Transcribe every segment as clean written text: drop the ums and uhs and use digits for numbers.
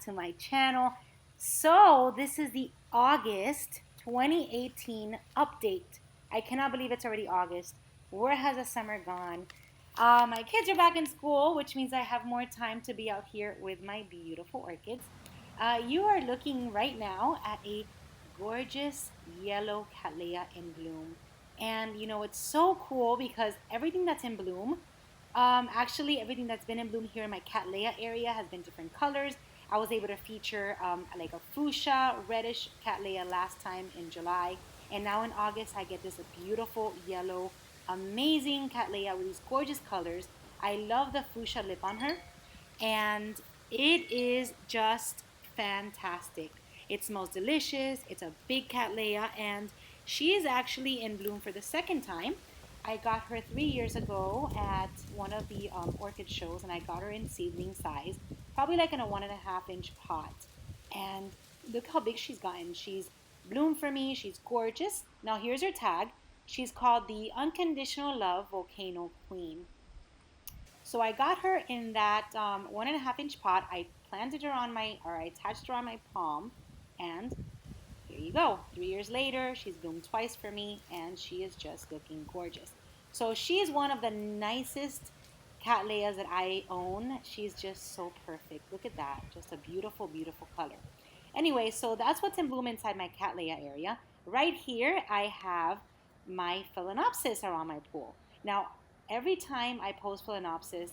to my channel. So this is the August 2018 update. I cannot believe it's already August. Where has the summer gone? My kids are back in school, which means I have more time to be out here with my beautiful orchids. You are looking right now at a gorgeous yellow Cattleya in bloom. And you know, it's so cool because everything that's in bloom, actually, everything that's been in bloom here in my Cattleya area has been different colors. I was able to feature like a fuchsia, reddish Cattleya last time in July. And now in August, I get this beautiful yellow, amazing Cattleya with these gorgeous colors. I love the fuchsia lip on her. And it is just fantastic. It smells delicious. It's a big Cattleya, and she is actually in bloom for the second time. I got her 3 years ago at one of the orchid shows, and I got her in seedling size, probably like in a 1.5 inch pot. And look how big she's gotten. She's bloomed for me. She's gorgeous. Now here's her tag. She's called the Unconditional Love Volcano Queen. So I got her in that 1.5 inch pot. I planted her on my, or I attached her on my palm, and here you go. 3 years later, she's bloomed twice for me, and she is just looking gorgeous. So she is one of the nicest Cattleyas that I own. She's just so perfect. Look at that. Just a beautiful, beautiful color. Anyway, so that's what's in bloom inside my Cattleya area. Right here, I have my Phalaenopsis around my pool. Now, every time I post Phalaenopsis,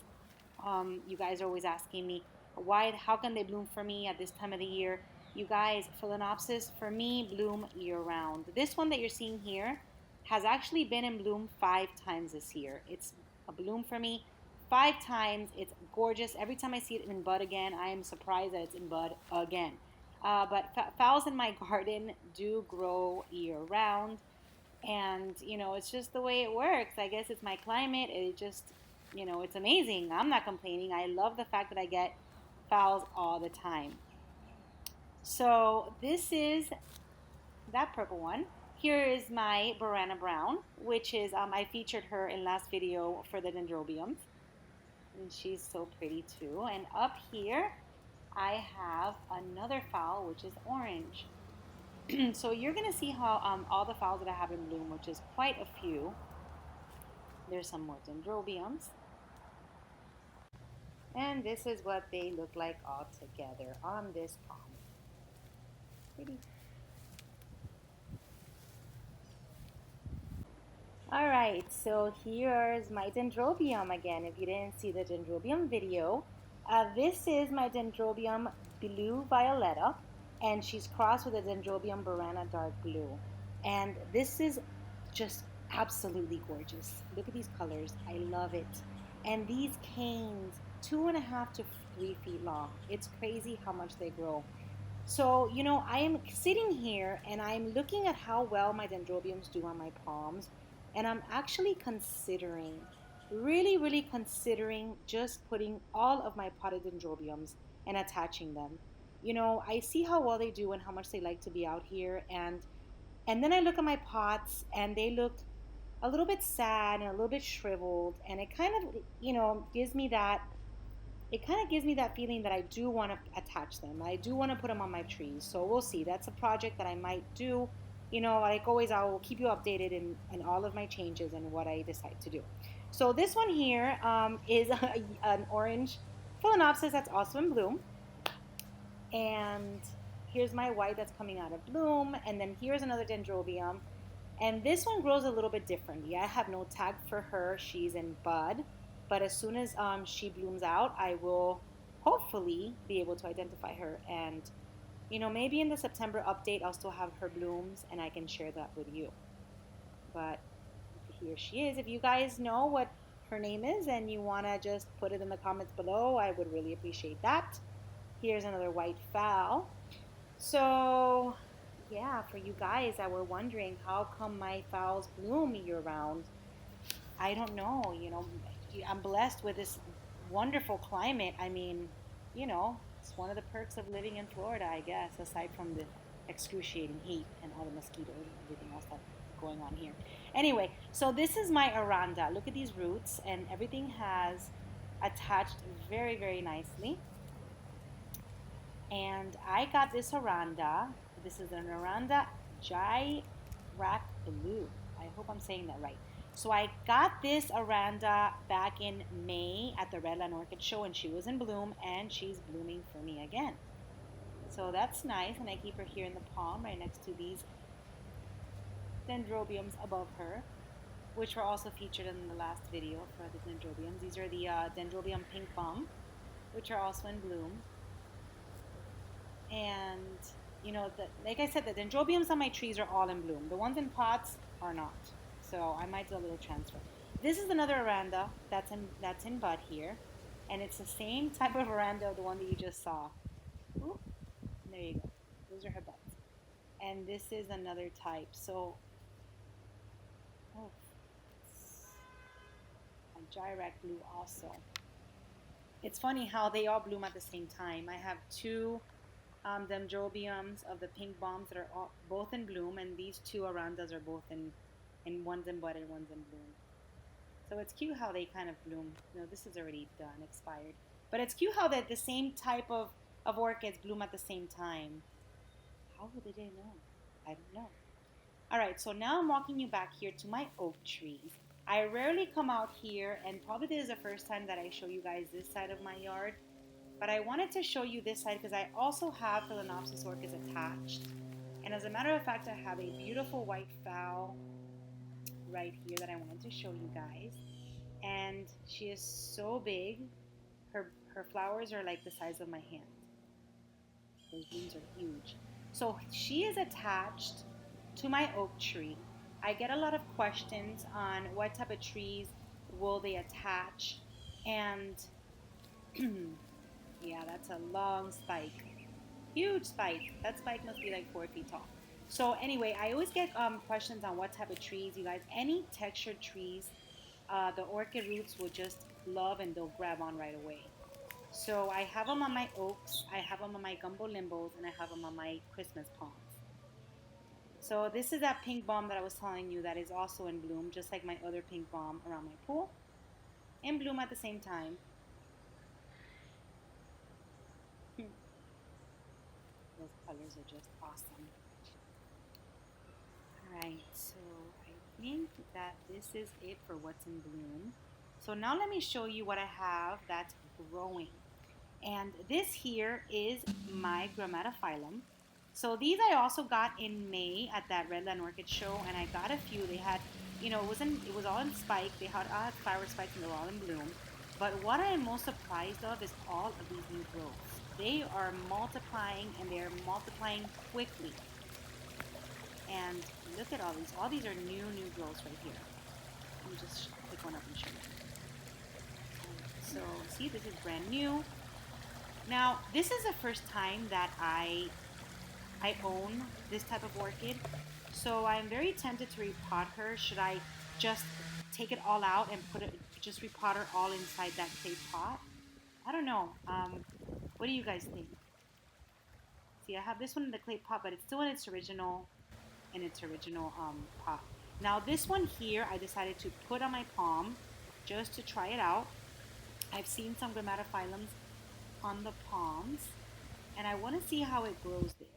you guys are always asking me, why, how can they bloom for me at this time of the year? You guys, Phalaenopsis for me bloom year round. This one that you're seeing here has actually been in bloom 5 times this year. It's a bloom for me 5 times. It's gorgeous. Every time I see it in bud again, I am surprised that it's in bud again. But phals in my garden do grow year round. And, you know, it's just the way it works. I guess it's my climate. It just, you know, it's amazing. I'm not complaining. I love the fact that I get phals all the time. So this is that purple one. Here is my Aranda Brown, which is, I featured her in last video for the Dendrobiums. And she's so pretty too. And up here, I have another phal, which is orange. So you're going to see how all the phals that I have in bloom, which is quite a few. There's some more Dendrobiums. And this is what they look like all together on this palm. Pretty. All right, so here's my Dendrobium again. If you didn't see the Dendrobium video, this is my Dendrobium Blue Violetta, and she's crossed with a Dendrobium Burana Dark Blue. And this is just absolutely gorgeous. Look at these colors. I love it. And these canes, 2.5 to 3 feet long. It's crazy how much they grow. So, you know, I am sitting here and I'm looking at how well my Dendrobiums do on my palms. And I'm actually considering, really considering just putting all of my potted Dendrobiums and attaching them. You know, I see how well they do and how much they like to be out here. And then I look at my pots and they look a little bit sad and a little bit shriveled. And it kind of, you know, gives me that feeling that I do want to attach them. I do want to put them on my trees. So we'll see. That's a project that I might do. You know, like always, I will keep you updated in all of my changes and what I decide to do. So this one here is an orange Phalaenopsis that's also in bloom. And here's my white that's coming out of bloom. And then here's another Dendrobium. And this one grows a little bit differently. I have no tag for her. She's in bud. But as soon as she blooms out, I will hopefully be able to identify her. And, you know, maybe in the September update, I'll still have her blooms and I can share that with you. But here she is. If you guys know what her name is and you want to just put it in the comments below, I would really appreciate that. Here's another white phal. So, yeah, for you guys that were wondering how come my phals bloom year round, I don't know. You know, I'm blessed with this wonderful climate. I mean, you know, it's one of the perks of living in Florida, I guess, aside from the excruciating heat and all the mosquitoes and everything else that's going on here. Anyway, so this is my Aranda. Look at these roots, and everything has attached very nicely. And I got this Aranda. This is an Aranda Gyrac Blue. I hope I'm saying that right. So I got this Aranda back in May at the Redland Orchid Show, and she was in bloom, and she's blooming for me again. So that's nice, and I keep her here in the palm right next to these Dendrobiums above her, which were also featured in the last video for the Dendrobiums. These are the Dendrobium Pink Bomb, which are also in bloom. And like I said, the Dendrobiums on my trees are all in bloom. The ones in pots are not. So I might do a little transfer. This is another Aranda that's in bud here, and it's the same type of Aranda, the one that you just saw. Ooh, there you go. Those are her buds. And this is another type. So, oh, it's a Gyrac blue also. It's funny how they all bloom at the same time. I have two dendrobiums of the pink bombs that are both in bloom, and these two arandas are both in one's in bud and one's in bloom. So it's cute how they kind of bloom. No, this is already done, expired. But it's cute how that the same type of orchids bloom at the same time. How would they know? I don't know. All right, so now I'm walking you back here to my oak trees. I rarely come out here, and probably this is the first time that I show you guys this side of my yard. But I wanted to show you this side because I also have Phalaenopsis orchids attached. And as a matter of fact, I have a beautiful white fowl right here that I wanted to show you guys. And she is so big. Her flowers are like the size of my hand. Those blooms are huge. So she is attached to my oak tree. I get a lot of questions on what type of trees will they attach. And yeah, that's a long spike. Huge spike. That spike must be like 4 feet tall. So anyway, I always get questions on what type of trees, you guys. Any textured trees, the orchid roots will just love and they'll grab on right away. So I have them on my oaks, I have them on my gumbo limbos, and I have them on my Christmas palms. So this is that pink balm that I was telling you that is also in bloom, just like my other pink balm around my pool, in bloom at the same time. Those colors are just awesome. All right, so I think that this is it for what's in bloom. So now let me show you what I have that's growing. And this here is my Grammatophyllum. So these I also got in May at that Redland Orchid Show, and I got a few. They had, it was all in spike. They had all had flower spikes, and they were all in bloom. But what I am most surprised of is all of these new growths. They are multiplying, and they are multiplying quickly. And look at all these. All these are new growths right here. Let me just pick one up and show you. So see, this is brand new. Now, this is the first time that I own this type of orchid, so I'm very tempted to repot her. Should I just take it all out and just repot her all inside that clay pot? I don't know. What do you guys think? See, I have this one in the clay pot, but it's still in its original pot. Now, this one here, I decided to put on my palm just to try it out. I've seen some Grammatophyllums on the palms, and I want to see how it grows there.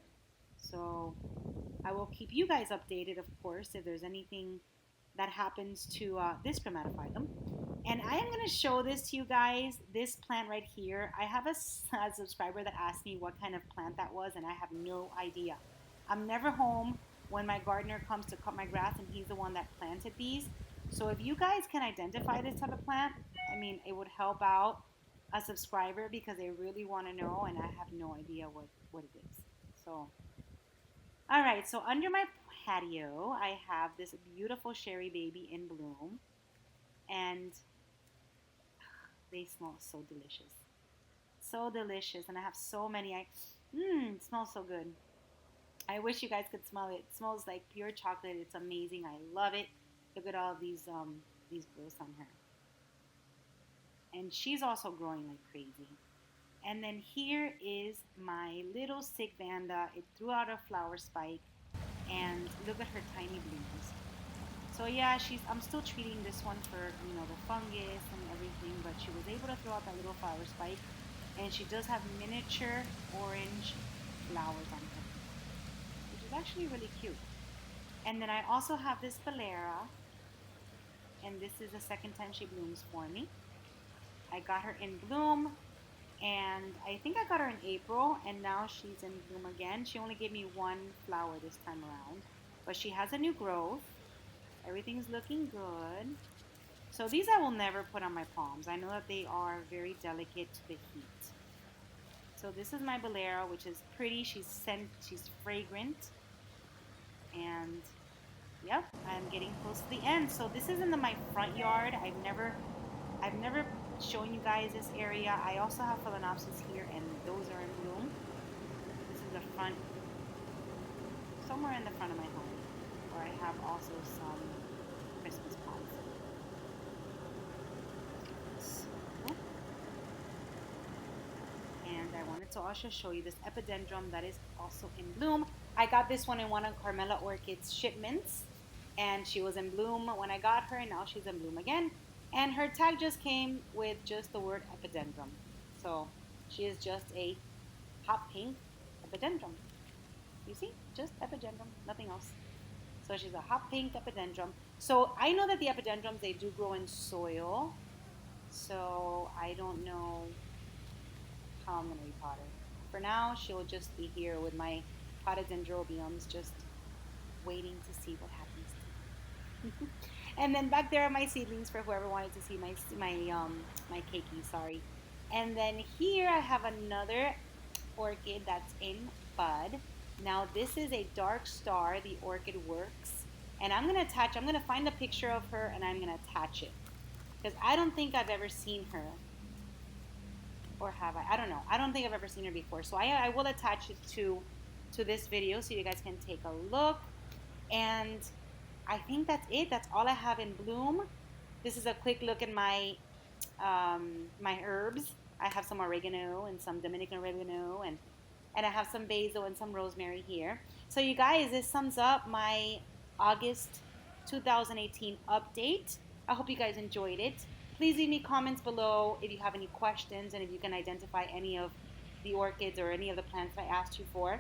So I will keep you guys updated, of course, if there's anything that happens to this Grammatophyllum. And I am going to show this to you guys, this plant right here. I have a subscriber that asked me what kind of plant that was, and I have no idea. I'm never home when my gardener comes to cut my grass, and he's the one that planted these. So if you guys can identify this type of plant, I mean, it would help out a subscriber because they really want to know, and I have no idea what it is. So, all right, so under my patio, I have this beautiful cherry baby in bloom, and they smell so delicious. So delicious, and I have so many. It smells so good. I wish you guys could smell it. It smells like pure chocolate. It's amazing. I love it. Look at all these growths on her. And she's also growing like crazy. And then here is my little sick Vanda. It threw out a flower spike, and look at her tiny blooms. So yeah, I'm still treating this one for the fungus and everything, but she was able to throw out that little flower spike, And she does have miniature orange flowers on her, which is actually really cute. And then I also have this Phalaenopsis, and this is the second time she blooms for me. I got her in bloom, and I think I got her in April, and now she's in bloom again. She only gave me one flower this time around, but she has a new growth. Everything's looking good. So these I will never put on my palms. I know that they are very delicate to the heat. So this is my Bolero, which is pretty. She's fragrant, and yep, I'm getting close to the end. So this is in my front yard. I've never shown you guys this area. I also have Phalaenopsis here, and those are in bloom. This is the front, somewhere in the front of my home, where I have also some Christmas palms. And I wanted to also show you this epidendrum that is also in bloom. I got this one in one of Carmela Orchid's shipments, and she was in bloom when I got her, and now she's in bloom again. And her tag just came with just the word epidendrum. So she is just a hot pink epidendrum. You see? Just epidendrum, nothing else. So she's a hot pink epidendrum. So I know that the epidendrums, they do grow in soil. So I don't know how I'm going to repot her. For now, she'll just be here with my potted Dendrobiums, just waiting to see what happens. And then back there are my seedlings for whoever wanted to see my keiki, sorry. And then here I have another orchid that's in bud. Now this is a dark star, the Orchid Works. And I'm going to find a picture of her and I'm going to attach it. Because I don't think I've ever seen her. Or have I? I don't know. I don't think I've ever seen her before. So I will attach it to this video so you guys can take a look. And I think that's it. That's all I have in bloom. This is a quick look at my my herbs. I have some oregano and some Dominican oregano, and I have some basil and some rosemary here. So you guys, this sums up my August 2018 update. I hope you guys enjoyed it. Please leave me comments below if you have any questions and if you can identify any of the orchids or any of the plants that I asked you for.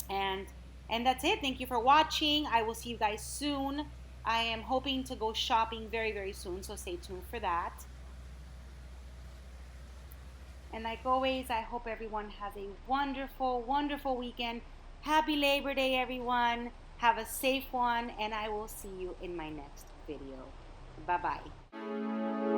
And that's it. Thank you for watching. I will see you guys soon. I am hoping to go shopping very, very soon, so stay tuned for that. And like always, I hope everyone has a wonderful, wonderful weekend. Happy Labor Day, everyone. Have a safe one, and I will see you in my next video. Bye-bye.